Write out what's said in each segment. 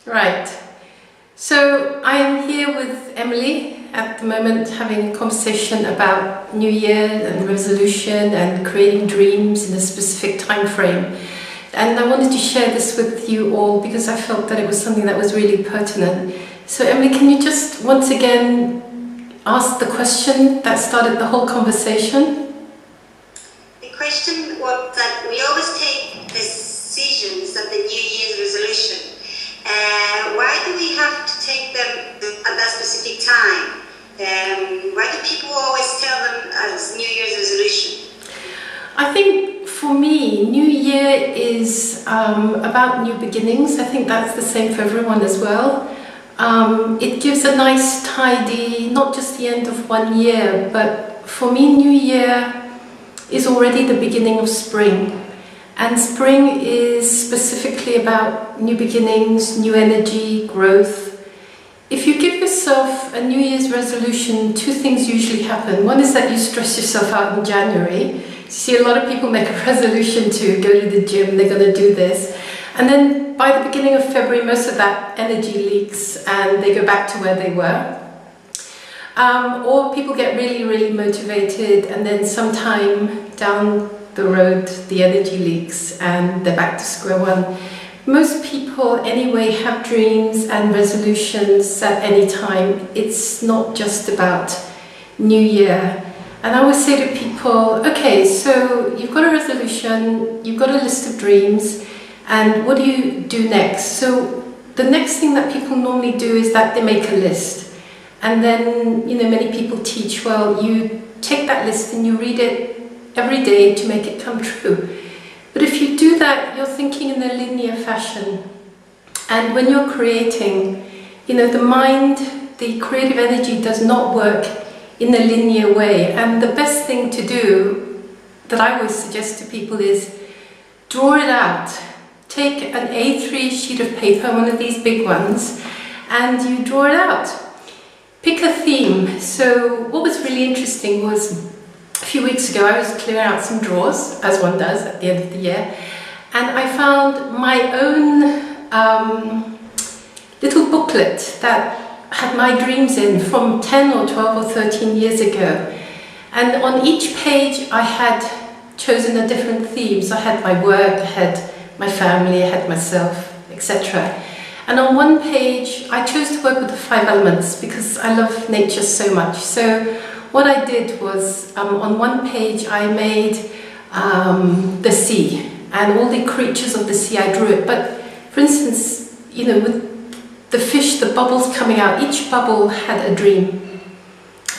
Right. So I am here with Emily at the moment having a conversation about New Year and resolution and creating dreams in a specific time frame. And I wanted to share this with you all because I felt that it was something that was really pertinent. So Emily, can you just once again ask the question that started the whole conversation? The question was that we always take decisions at the New Year's resolution. Why do we have to take them at that specific time? Why do people always tell them as New Year's resolution? I think for me, New Year is about new beginnings. I think that's the same for everyone as well. It gives a nice tidy, not just the end of one year, but for me, New Year is already the beginning of spring. And spring is specifically about new beginnings, new energy, growth. If you give yourself a New Year's resolution, two things usually happen. One is that you stress yourself out in January. You see a lot of people make a resolution to go to the gym, they're going to do this. And then by the beginning of February, most of that energy leaks and they go back to where they were. Or people get really, really motivated and then sometime down the road, the energy leaks and they're back to square one. Most people anyway have dreams and resolutions at any time. It's not just about New Year. And I always say to people, okay, so you've got a resolution, you've got a list of dreams, and what do you do next? So the next thing that people normally do is that they make a list. And then, many people teach, well, you take that list and you read it every day to make it come true. But if you do that, you're thinking in a linear fashion. And when you're creating, the mind, the creative energy does not work in a linear way. And the best thing to do, that I always suggest to people, is draw it out. Take an A3 sheet of paper, one of these big ones, and you draw it out. Pick a theme. So what was really interesting was a few weeks ago I was clearing out some drawers, as one does at the end of the year, and I found my own little booklet that had my dreams in from 10 or 12 or 13 years ago. And on each page I had chosen a different theme. So I had my work, I had my family, I had myself, etc. And on one page I chose to work with the 5 elements because I love nature so much. So what I did was, on one page I made the sea and all the creatures of the sea. I drew it, but for instance, with the fish, the bubbles coming out, each bubble had a dream,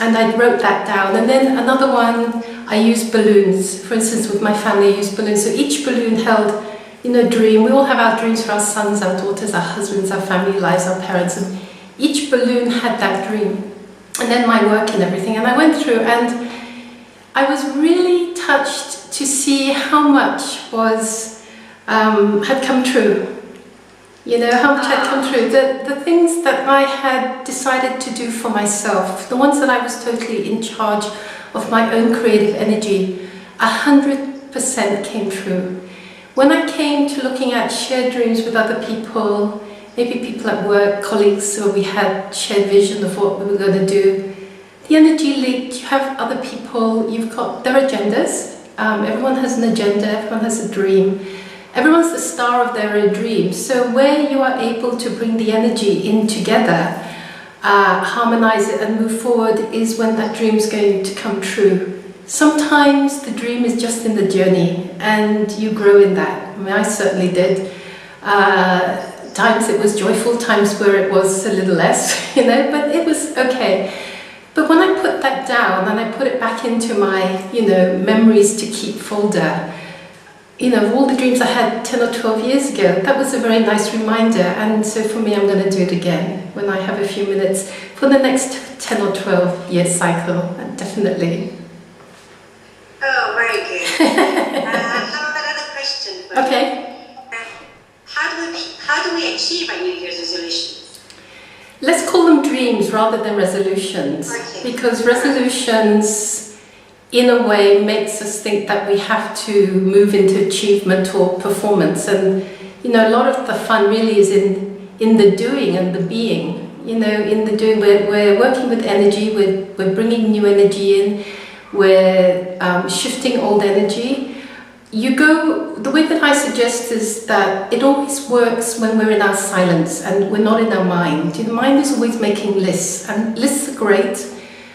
and I wrote that down. And then another one, I used balloons. For instance, with my family I used balloons, so each balloon held a dream. We all have our dreams for our sons, our daughters, our husbands, our family lives, our parents, and each balloon had that dream. And then my work and everything, and I went through and I was really touched to see how much was had come true. How much had come true. The things that I had decided to do for myself, the ones that I was totally in charge of my own creative energy, 100% came true. When I came to looking at shared dreams with other people, maybe people at work, colleagues, so we had shared vision of what we were going to do, the energy leaked. You have other people, you've got their agendas. Everyone has an agenda, everyone has a dream. Everyone's the star of their own dream. So where you are able to bring the energy in together, harmonize it and move forward, is when that dream is going to come true. Sometimes the dream is just in the journey and you grow in that. I certainly did. Times it was joyful, times where it was a little less, but it was okay. But when I put that down and I put it back into my, memories to keep folder, of all the dreams I had 10 or 12 years ago, that was a very nice reminder. And so for me, I'm going to do it again when I have a few minutes for the next 10 or 12 year cycle, definitely. Oh, very good. How about another question? Okay. How do we achieve our New Year's resolutions? Let's call them dreams rather than resolutions. Okay. Because resolutions, in a way, makes us think that we have to move into achievement or performance. And, a lot of the fun really is in in the doing and the being. You know, in the doing, we're working with energy, we're bringing new energy in, we're shifting old energy. The way that I suggest is that it always works when we're in our silence and we're not in our mind. The mind is always making lists, and lists are great,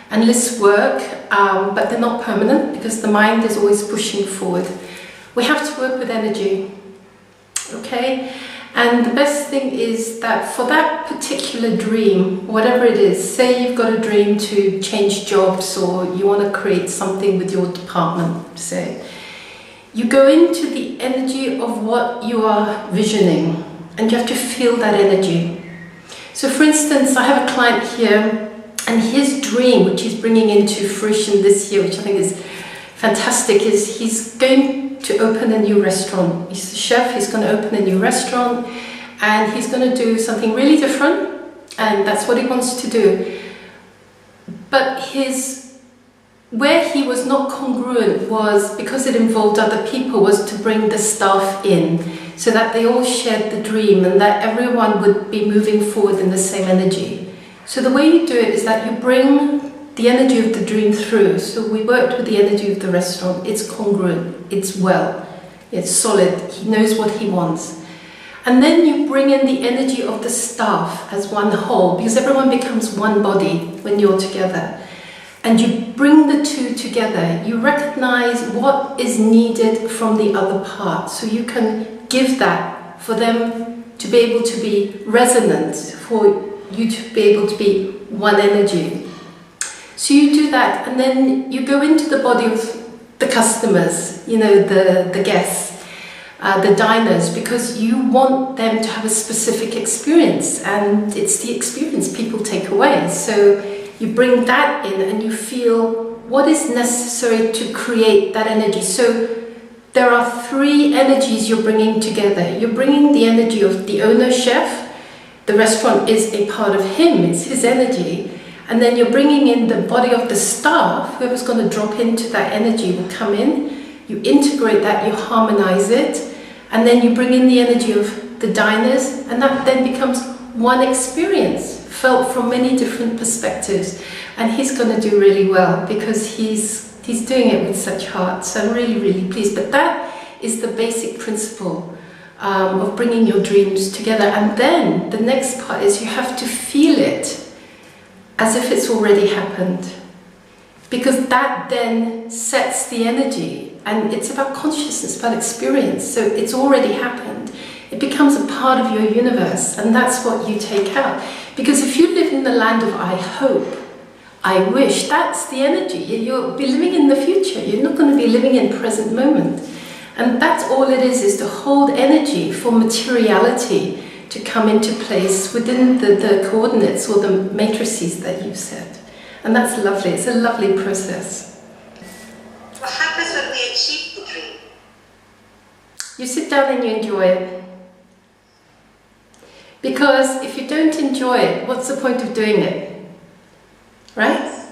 and lists work, but they're not permanent because the mind is always pushing forward. We have to work with energy, okay? And the best thing is that for that particular dream, whatever it is, say you've got a dream to change jobs or you want to create something with your department, say, you go into the energy of what you are visioning and you have to feel that energy. So for instance, I have a client here and his dream, which he's bringing into fruition this year, which I think is fantastic, is he's going to open a new restaurant. He's a chef, he's going to open a new restaurant and he's going to do something really different, and that's what he wants to do. But where he was not congruent was, because it involved other people, was to bring the staff in so that they all shared the dream and that everyone would be moving forward in the same energy. So the way you do it is that you bring the energy of the dream through. So we worked with the energy of the restaurant. It's congruent, it's it's solid, he knows what he wants. And then you bring in the energy of the staff as one whole, because everyone becomes one body when you're together. And you bring the two together. You recognize what is needed from the other part, so you can give that for them to be able to be resonant, for you to be able to be one energy. So you do that, and then you go into the body of the customers, you know, the guests, the diners, because you want them to have a specific experience, and it's the experience people take away. So you bring that in and you feel what is necessary to create that energy. So there are three energies you're bringing together. You're bringing the energy of the owner, chef. The restaurant is a part of him, it's his energy. And then you're bringing in the body of the staff. Whoever's going to drop into that energy will come in. You integrate that, you harmonize it, and then you bring in the energy of the diners, and that then becomes one experience, felt from many different perspectives. And he's going to do really well because he's doing it with such heart. So I'm really, really pleased. But that is the basic principle of bringing your dreams together. And then the next part is you have to feel it as if it's already happened, because that then sets the energy, and it's about consciousness, about experience. So it's already happened. It becomes a part of your universe, and that's what you take out. Because if you live in the land of I hope, I wish, that's the energy. You'll be living in the future. You're not going to be living in present moment. And that's all it is to hold energy for materiality to come into place within the coordinates or the matrices that you've set. And that's lovely. It's a lovely process. What happens when we achieve the dream? You sit down and you enjoy it. Because if you don't enjoy it, what's the point of doing it? Right?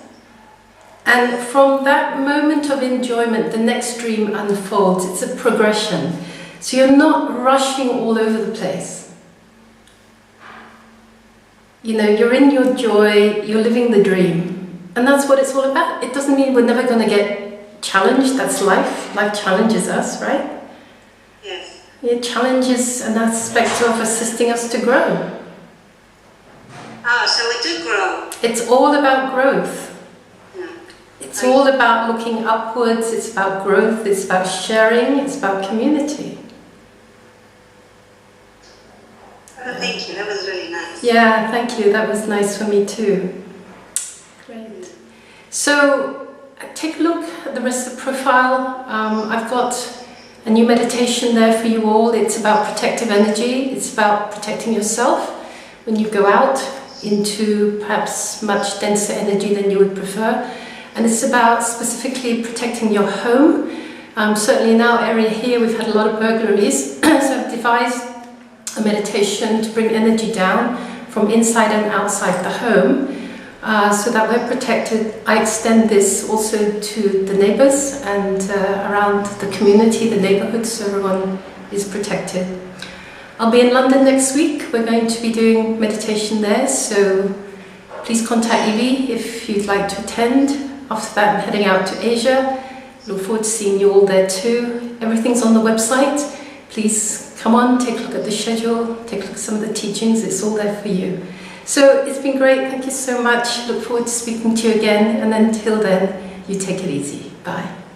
And from that moment of enjoyment, the next dream unfolds. It's a progression. So you're not rushing all over the place. You know, you're in your joy, you're living the dream. And that's what it's all about. It doesn't mean we're never going to get challenged. That's life. Life challenges us, right? Yes. It challenges an aspect of assisting us to grow. Oh, so we do grow. It's all about growth. Yeah. It's all about looking upwards, it's about growth, it's about sharing, it's about community. Oh, thank you, that was really nice. Yeah, thank you, that was nice for me too. Great. So, take a look at the rest of the profile. I've got a new meditation there for you all. It's about protective energy, it's about protecting yourself when you go out into perhaps much denser energy than you would prefer. And it's about specifically protecting your home. Certainly in our area here we've had a lot of burglaries, so I've devised a meditation to bring energy down from inside and outside the home so that we're protected. I extend this also to the neighbours and around the community, the neighbourhood, so everyone is protected. I'll be in London next week. We're going to be doing meditation there, so please contact Evie if you'd like to attend. After that, I'm heading out to Asia. Look forward to seeing you all there too. Everything's on the website. Please come on, take a look at the schedule, take a look at some of the teachings. It's all there for you. So it's been great. Thank you so much. Look forward to speaking to you again. And until then, you take it easy. Bye.